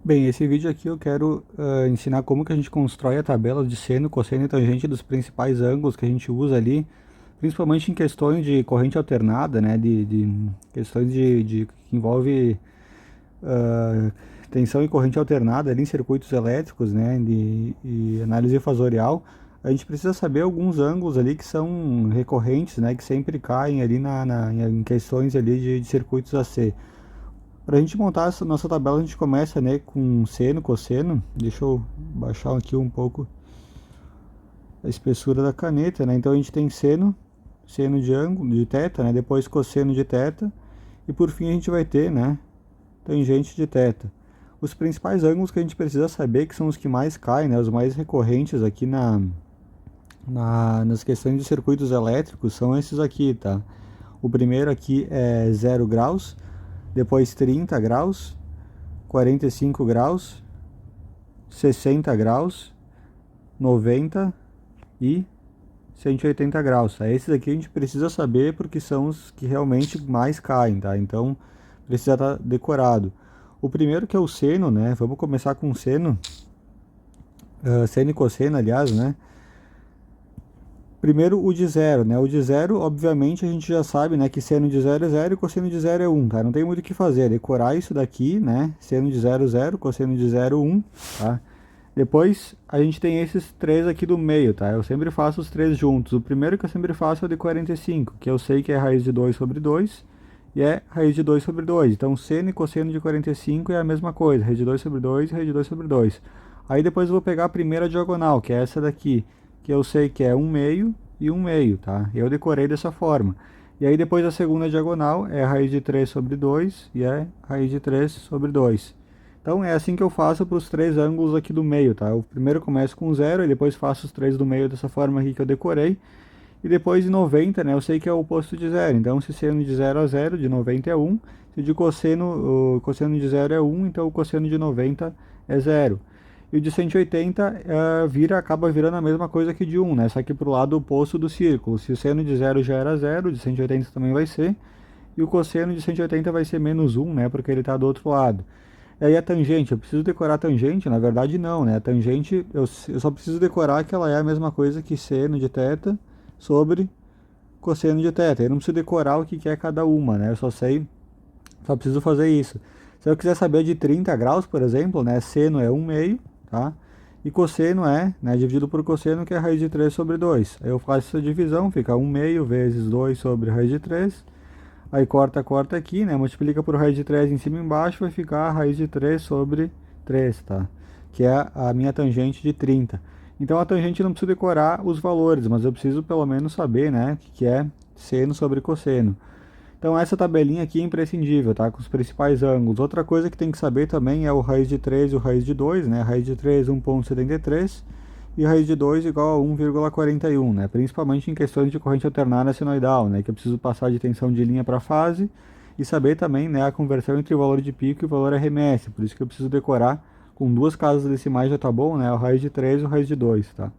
Bem, esse vídeo aqui eu quero ensinar como que a gente constrói a tabela de seno, cosseno e tangente dos principais ângulos que a gente usa ali, principalmente em questões de corrente alternada, né, de questões que envolve ah, tensão e corrente alternada ali em circuitos elétricos, né, e análise fasorial. A gente precisa saber alguns ângulos ali que são recorrentes, né, que sempre caem ali em questões ali de circuitos AC. Para a gente montar essa nossa tabela, a gente começa, né, com seno, cosseno. Deixa eu baixar aqui um pouco a espessura da caneta, né? Então a gente tem seno, seno de ângulo, de θ, né? Depois cosseno de θ e por fim a gente vai ter, né, tangente de θ. Os principais ângulos que a gente precisa saber, que são os que mais caem, né, os mais recorrentes aqui nas questões de circuitos elétricos, são esses aqui, tá? O primeiro aqui é 0 graus, depois 30 graus, 45 graus, 60 graus, 90 e 180 graus. Esses aqui a gente precisa saber porque são os que realmente mais caem, tá? Então precisa estar decorado. O primeiro que é o seno, né? Vamos começar com o seno, seno e cosseno, aliás, né? Primeiro o de zero, né? O de zero, obviamente, a gente já sabe, né, que seno de zero é zero e cosseno de zero é 1, tá? Não tem muito o que fazer, é decorar isso daqui, né? Seno de zero, zero, cosseno de zero, 1, tá? Depois a gente tem esses três aqui do meio, tá? Eu sempre faço os três juntos. O primeiro que eu sempre faço é o de 45, que eu sei que é raiz de 2 sobre 2 e é raiz de 2 sobre 2. Então seno e cosseno de 45 é a mesma coisa, raiz de 2 sobre 2 e raiz de 2 sobre 2. Aí depois eu vou pegar a primeira diagonal, que é essa daqui, que eu sei que é 1 meio e 1 meio, tá? Eu decorei dessa forma. E aí depois a segunda diagonal é a raiz de 3 sobre 2 e é raiz de 3 sobre 2. Então é assim que eu faço para os três ângulos aqui do meio, tá? Eu primeiro começo com 0 e depois faço os três do meio dessa forma aqui que eu decorei. E depois de 90, né, eu sei que é o oposto de zero. Então se seno de 0 a 0, de 90 é 1. Se de cosseno, o cosseno de 0 é 1, então o cosseno de 90 é 0. E o de 180 acaba virando a mesma coisa que de 1, né? Só que para o lado oposto do círculo. Se o seno de 0 já era 0, o de 180 também vai ser. E o cosseno de 180 vai ser menos 1, né? Porque ele está do outro lado. E aí a tangente, eu preciso decorar a tangente? Na verdade não, né? A tangente, eu só preciso decorar que ela é a mesma coisa que seno de θ sobre cosseno de θ. Eu não preciso decorar o que é cada uma, né? Eu só preciso fazer isso. Se eu quiser saber de 30 graus, por exemplo, né? Seno é 1 meio, tá? E cosseno é, né, dividido por cosseno, que é raiz de 3 sobre 2. Aí eu faço essa divisão, fica 1 meio vezes 2 sobre raiz de 3. Aí corta aqui, né? Multiplica por raiz de 3 em cima e embaixo, vai ficar a raiz de 3 sobre 3, tá? Que é a minha tangente de 30. Então a tangente não precisa decorar os valores, mas eu preciso pelo menos saber, né, o que é seno sobre cosseno. Então essa tabelinha aqui é imprescindível, tá? Com os principais ângulos. Outra coisa que tem que saber também é o raiz de 3 e o raiz de 2, né? Raiz de 3, 1,73 e raiz de 2 igual a 1,41, né? Principalmente em questões de corrente alternada senoidal, né? Que eu preciso passar de tensão de linha para fase e saber também, né, a conversão entre o valor de pico e o valor RMS. Por isso que eu preciso decorar com duas casas decimais já tá bom, né? O raiz de 3 e o raiz de 2, tá?